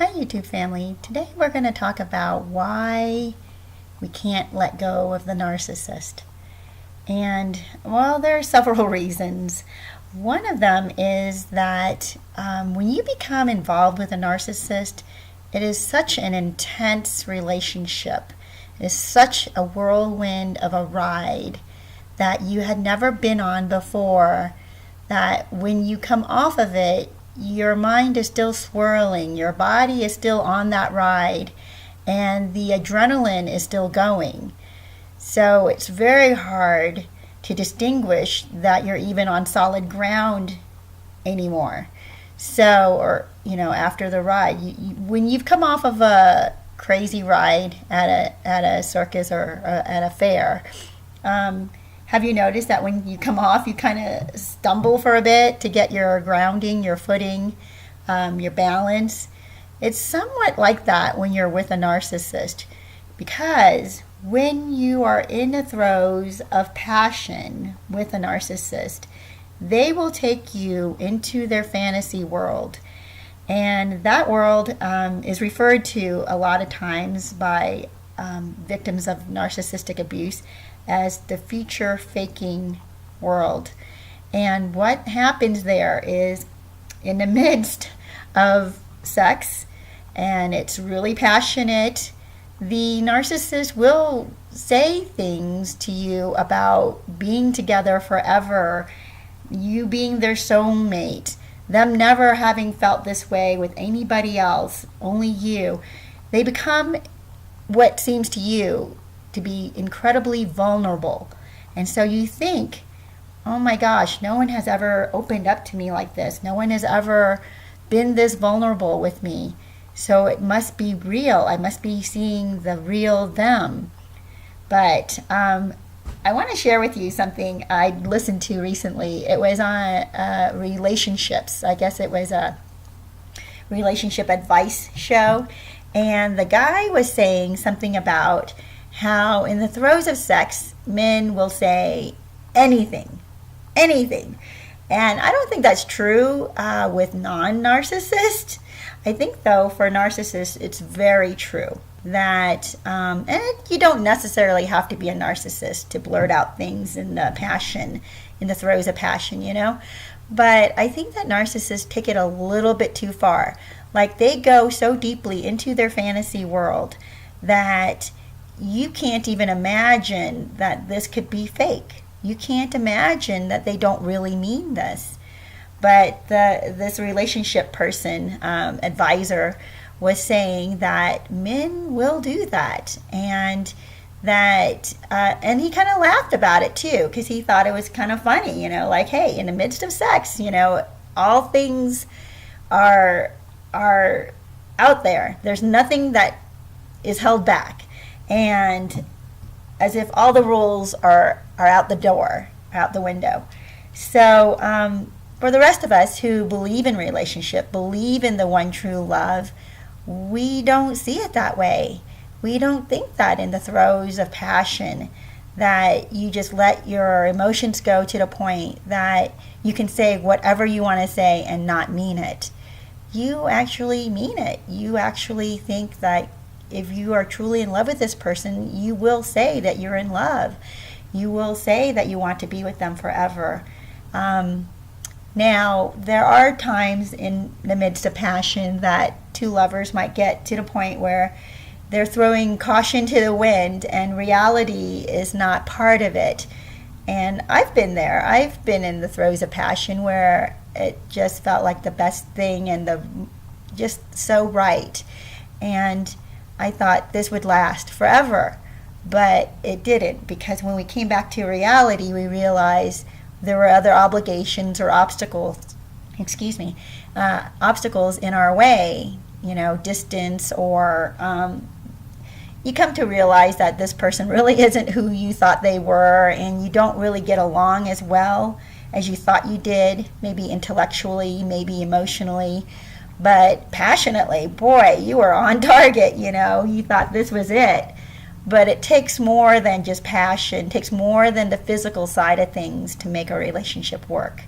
Hi YouTube family. Today we're going to talk about why we can't let go of the narcissist. And well, there are several reasons. One of them is that when you become involved with a narcissist, it is such an intense relationship. It is such a whirlwind of a ride that you had never been on before, that when you come off of it, your mind is still swirling, your body is still on that ride, and the adrenaline is still going. So it's very hard to distinguish that you're even on solid ground anymore. So, after the ride, when you've come off of a crazy ride at a circus or at a fair, have you noticed that when you come off, you kind of stumble for a bit to get your grounding, your footing, your balance? It's somewhat like that when you're with a narcissist, because when you are in the throes of passion with a narcissist, they will take you into their fantasy world. And that world is referred to a lot of times by victims of narcissistic abuse as the future faking world. And what happens there is, in the midst of sex, and it's really passionate, the narcissist will say things to you about being together forever, you being their soulmate, them never having felt this way with anybody else, only you. They become what seems to you to be incredibly vulnerable. And so you think, oh my gosh, no one has ever opened up to me like this. No one has ever been this vulnerable with me. So it must be real. I must be seeing the real them. But I want to share with you something I listened to recently. It was on relationships. I guess it was a relationship advice show. And the guy was saying something about how in the throes of sex, men will say anything. And I don't think that's true with non-narcissists. I think, though, for narcissists, it's very true that, and you don't necessarily have to be a narcissist to blurt out things in the passion, in the throes of passion, But I think that narcissists take it a little bit too far. Like, they go so deeply into their fantasy world that you can't even imagine that this could be fake. You can't imagine that they don't really mean this. But this relationship person, advisor, was saying that men will do that, and that, and he kind of laughed about it too, because he thought it was kind of funny, like, hey, in the midst of sex, all things are out there. There's nothing that is held back. And as if all the rules are out the door, out the window. So for the rest of us who believe in relationship, believe in the one true love, we don't see it that way. We don't think that in the throes of passion, that you just let your emotions go to the point that you can say whatever you want to say and not mean it. You actually mean it. You actually think that if you are truly in love with this person, you will say that you're in love. You will say that you want to be with them forever. Now, there are times in the midst of passion that two lovers might get to the point where they're throwing caution to the wind and reality is not part of it. And I've been there. I've been in the throes of passion where it just felt like the best thing and just so right. And I thought this would last forever, but it didn't, because when we came back to reality, we realized there were other obligations or obstacles in our way, distance, or you come to realize that this person really isn't who you thought they were, and you don't really get along as well as you thought you did, maybe intellectually, maybe emotionally. But passionately, boy, you were on target, you thought this was it. But it takes more than just passion. It takes more than the physical side of things to make a relationship work.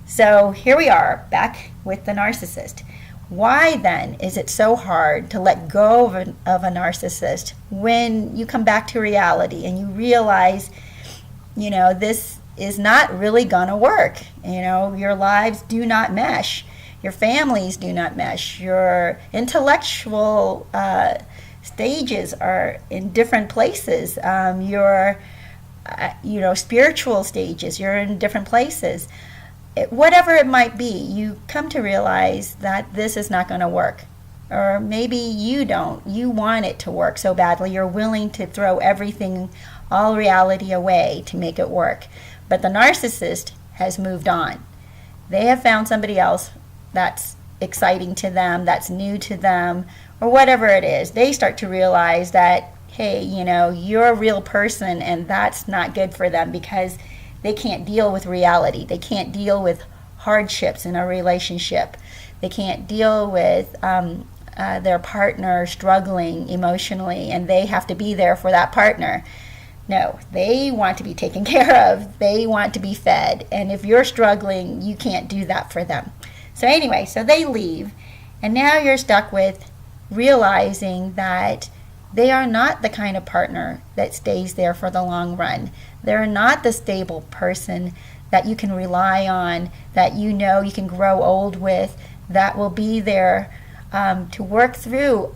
So here we are, back with the narcissist. Why then is it so hard to let go of a narcissist when you come back to reality and you realize, this is not really going to work? Your lives do not mesh. Your families do not mesh. Your intellectual stages are in different places. Your spiritual stages, you're in different places. Whatever it might be, you come to realize that this is not going to work. Or maybe you don't. You want it to work so badly, you're willing to throw everything, all reality away to make it work. But the narcissist has moved on. They have found somebody else that's exciting to them, that's new to them, or whatever it is. They start to realize that, hey, you're a real person, and that's not good for them because they can't deal with reality. They can't deal with hardships in a relationship. They can't deal with their partner struggling emotionally, and they have to be there for that partner. No, they want to be taken care of. They want to be fed. And if you're struggling, you can't do that for them. So anyway, so they leave, and now you're stuck with realizing that they are not the kind of partner that stays there for the long run. They're not the stable person that you can rely on, that you can grow old with, that will be there to work through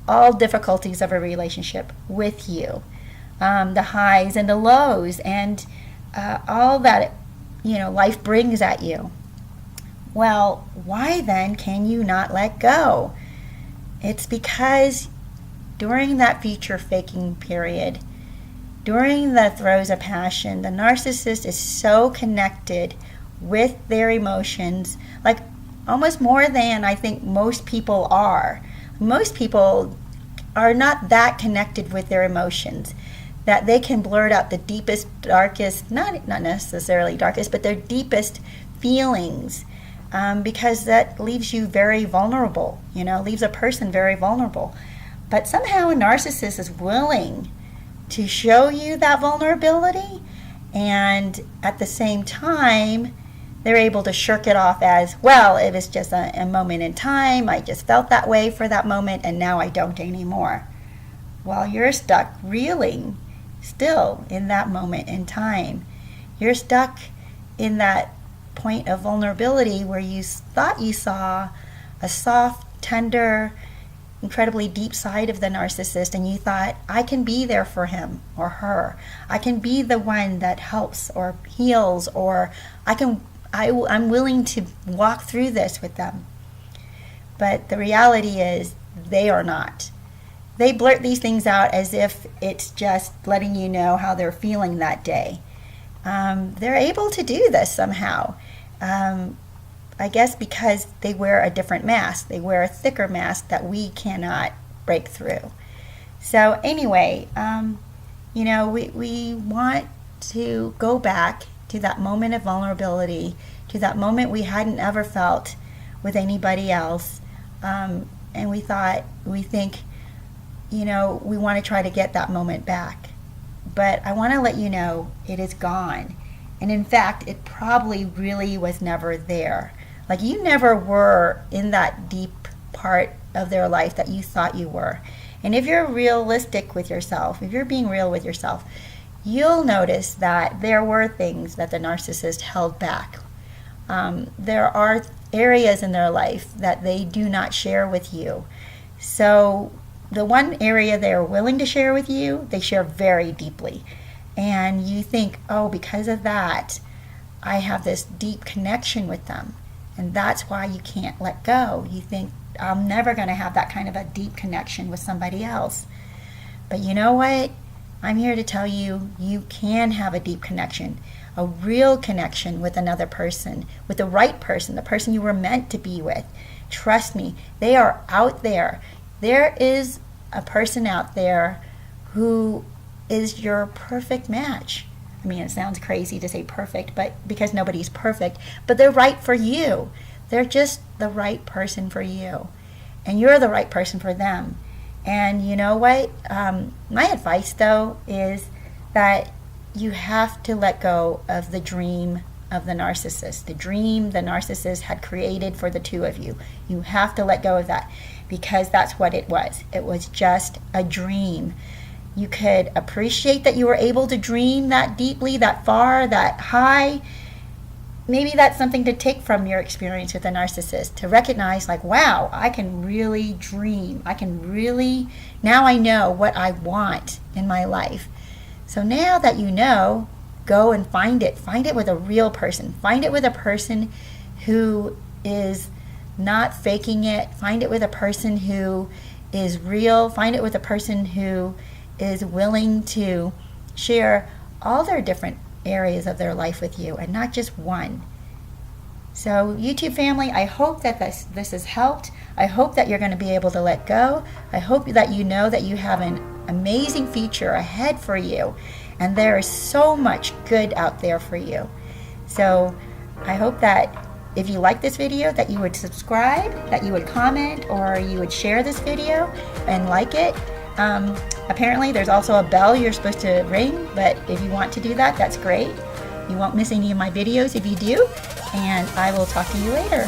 all difficulties of a relationship with you. The highs and the lows and all that life brings at you. Well, why then can you not let go? It's because during that future faking period, during the throes of passion, the narcissist is so connected with their emotions, like almost more than I think most people are. Most people are not that connected with their emotions, that they can blurt out the deepest, darkest, not necessarily darkest, but their deepest feelings, because that leaves you very vulnerable, leaves a person very vulnerable. But somehow a narcissist is willing to show you that vulnerability, and at the same time, they're able to shirk it off as, well, it was just a moment in time. I just felt that way for that moment, and now I don't anymore. Well, you're stuck reeling still in that moment in time. You're stuck in that point of vulnerability where you thought you saw a soft, tender, incredibly deep side of the narcissist, and you thought, I can be there for him or her. I can be the one that helps or heals, or I'm willing to walk through this with them. But the reality is they are not. They blurt these things out as if it's just letting you know how they're feeling that day. They're able to do this somehow. I guess because they wear a different mask. They wear a thicker mask that we cannot break through. So anyway, we want to go back to that moment of vulnerability, to that moment we hadn't ever felt with anybody else. And we think, we want to try to get that moment back. But I want to let you know it is gone. And in fact, it probably really was never there. Like, you never were in that deep part of their life that you thought you were. And if you're realistic with yourself, if you're being real with yourself, you'll notice that there were things that the narcissist held back. There are areas in their life that they do not share with you. So the one area they are willing to share with you, they share very deeply. And you think, oh, because of that, I have this deep connection with them. And that's why you can't let go. You think, I'm never going to have that kind of a deep connection with somebody else. But you know what? I'm here to tell you, you can have a deep connection, a real connection with another person, with the right person, the person you were meant to be with. Trust me, they are out there. There is a person out there who is your perfect match. I mean, it sounds crazy to say perfect, but because nobody's perfect, but they're right for you. They're just the right person for you. And you're the right person for them. And you know what? My advice, though, is that you have to let go of the dream of the narcissist, the dream the narcissist had created for the two of you. You have to let go of that, because that's what it was. It was just a dream. You could appreciate that you were able to dream that deeply, that far, that high. Maybe that's something to take from your experience with a narcissist, to recognize like, wow, I can really dream. Now I know what I want in my life. So now that you know, go and find it. Find it with a real person. Find it with a person who is not faking it. Find it with a person who is real. Find it with a person who is willing to share all their different areas of their life with you, and not just one. So YouTube family, I hope that this has helped. I hope that you're going to be able to let go. I hope that you know that you have an amazing future ahead for you, and there is so much good out there for you. So I hope that if you like this video, that you would subscribe, that you would comment, or you would share this video and like it. Apparently there's also a bell you're supposed to ring, but if you want to do that, that's great. You won't miss any of my videos if you do, and I will talk to you later.